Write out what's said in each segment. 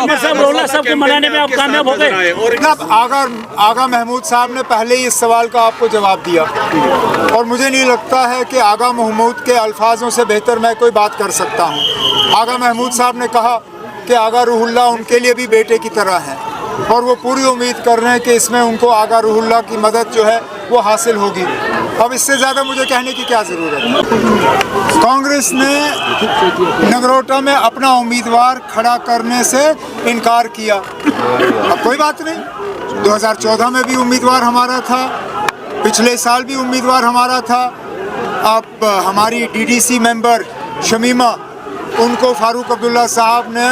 रोला साहब को मनाने में आप कामयाब हो गए? आगा महमूद साहब ने पहले ही इस सवाल का आपको जवाब दिया और मुझे नहीं लगता है कि आगा महमूद के अल्फाजों से बेहतर मैं कोई बात कर सकता हूँ। आगा महमूद साहब ने कहा कि आगा रूहुल्लाह उनके लिए भी बेटे की तरह हैं और वो पूरी उम्मीद कर रहे हैं कि इसमें उनको आगा रूहुल्लाह की मदद जो है वो हासिल होगी। अब इससे ज़्यादा मुझे कहने की क्या ज़रूरत है। कांग्रेस ने नगरोटा में अपना उम्मीदवार खड़ा करने से इनकार किया। अब कोई बात नहीं, 2014 में भी उम्मीदवार हमारा था, पिछले साल भी उम्मीदवार हमारा था। अब हमारी डीडीसी मेंबर शमीमा, उनको फारूक अब्दुल्ला साहब ने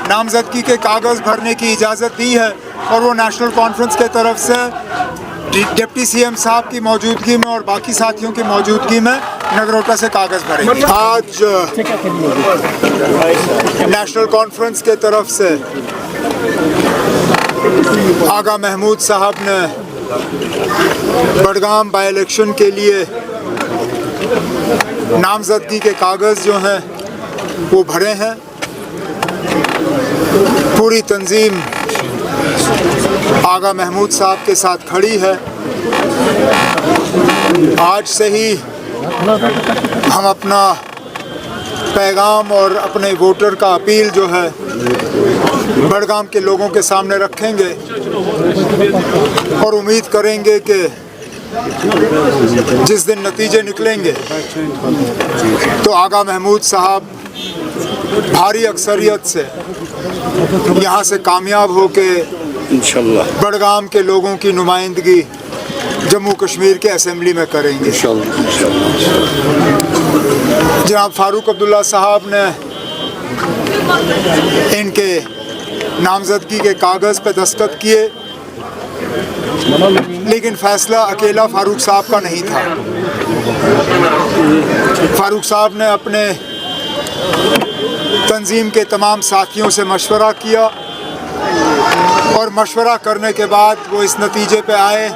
नामजदगी के कागज़ भरने की इजाज़त दी है और वो नेशनल कॉन्फ्रेंस के तरफ से डिप्टी सीएम साहब की मौजूदगी में और बाकी साथियों की मौजूदगी में नगरोटा से कागज़ भरेंगे। आज नेशनल कॉन्फ्रेंस के तरफ से आगा महमूद साहब ने बडगाम बाई इलेक्शन के लिए नामजदगी के कागज़ जो हैं वो भरे हैं। पूरी तंजीम आगा महमूद साहब के साथ खड़ी है। आज से ही हम अपना पैगाम और अपने वोटर का अपील जो है बडगाम के लोगों के सामने रखेंगे और उम्मीद करेंगे कि जिस दिन नतीजे निकलेंगे तो आगा महमूद साहब भारी अक्सरियत से यहाँ से कामयाब होके इंशाल्लाह बडगाम के लोगों की नुमाइंदगी जम्मू कश्मीर के असेंबली में करेंगे। जनाब फारूक अब्दुल्ला साहब ने इनके नामजदगी के कागज़ पे दस्तखत किए, लेकिन फैसला अकेला फारूक साहब का नहीं था। फारूक साहब ने अपने तंजीम के तमाम साथियों से मशवरा किया और मशवरा करने के बाद वो इस नतीजे पे आए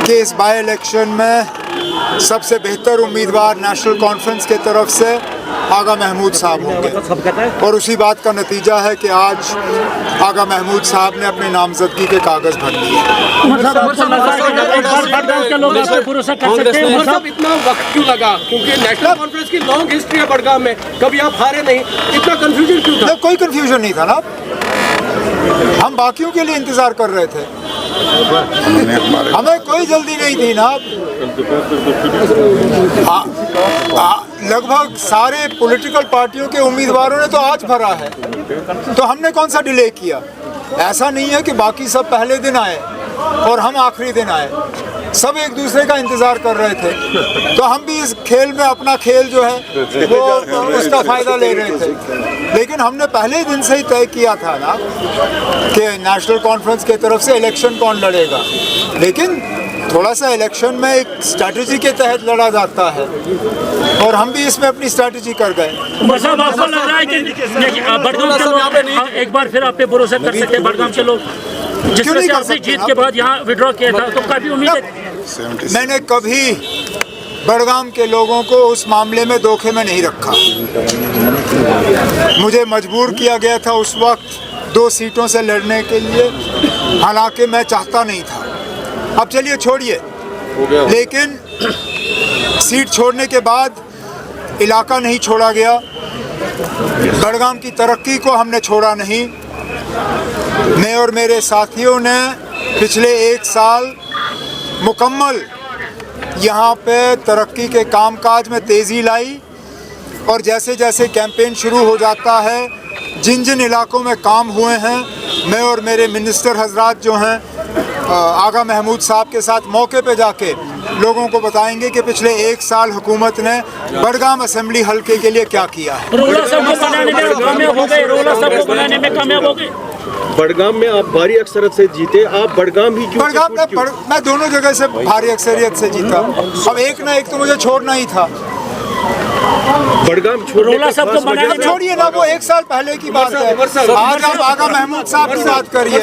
कि इस बाई इलेक्शन में सबसे बेहतर उम्मीदवार नेशनल कॉन्फ्रेंस के तरफ से आगा महमूद साहब होंगे और उसी बात का नतीजा है कि आज आगा महमूद साहब ने अपनी नामजदगी के कागज़ भर लिए। इतना वक्त क्यों लगा? क्योंकि नेशनल कॉन्फ्रेंस की लॉन्ग हिस्ट्री है बडगाम में, कभी आप हारे नहीं, इतना कंफ्यूजन क्यों था? कोई कंफ्यूजन नहीं था ना, हम बाकियों के लिए इंतजार कर रहे थे, हमें कोई जल्दी नहीं थी ना। लगभग सारे पॉलिटिकल पार्टियों के उम्मीदवारों ने तो आज भरा है, तो हमने कौन सा डिले किया? ऐसा नहीं है कि बाकी सब पहले दिन आए और हम आखिरी दिन आए, सब एक दूसरे का इंतज़ार कर रहे थे। तो हम भी इस खेल में अपना खेल जो है वो उसका फ़ायदा ले रहे थे, लेकिन हमने पहले दिन से ही तय किया था ना कि नेशनल कॉन्फ्रेंस के तरफ से इलेक्शन कौन लड़ेगा, लेकिन थोड़ा सा इलेक्शन में एक स्ट्रैटेजी के तहत लड़ा जाता है और हम भी इसमें अपनी स्ट्रैटेजी कर गए। आपको लग रहा है कि बडगाम के लोग एक बार फिर आप पे भरोसा कर सकते हैं? बडगाम के लोग जिस तरह से आपने जीत के बाद यहाँ विड्रॉ किया था तो काफ़ी उम्मीद है। मैंने कभी बडगाम के लोगों को उस मामले में धोखे में नहीं रखा। मुझे मजबूर किया गया था उस वक्त 2 सीटों से लड़ने के लिए, हालांकि मैं चाहता नहीं था। अब चलिए छोड़िए, लेकिन सीट छोड़ने के बाद इलाका नहीं छोड़ा गया, बडगाम की तरक्की को हमने छोड़ा नहीं। मैं और मेरे साथियों ने पिछले 1 साल मुकम्मल यहाँ पे तरक्की के कामकाज में तेज़ी लाई और जैसे जैसे कैंपेन शुरू हो जाता है, जिन जिन इलाकों में काम हुए हैं, मैं और मेरे मिनिस्टर हजरात जो हैं आगा महमूद साहब के साथ मौके पे जाके लोगों को बताएंगे कि पिछले 1 साल हुकूमत ने बडगाम असेंबली हल्के के लिए क्या किया है। रोला साहब को बनाने में कामयाब हो गए, रोला साहब को बनाने में कामयाब हो गए। बडगाम में आप भारी अक्सरियत से जीते, आप बडगाम ही क्यों? बडगाम में मैं दोनों जगह से भारी अक्सरियत से जीता। अब एक ना एक तो मुझे छोड़ना ही था। बडगाम छोड़िए ना, वो 1 साल पहले की बात है। आज आप आगा महमूद साहब की बात करिए।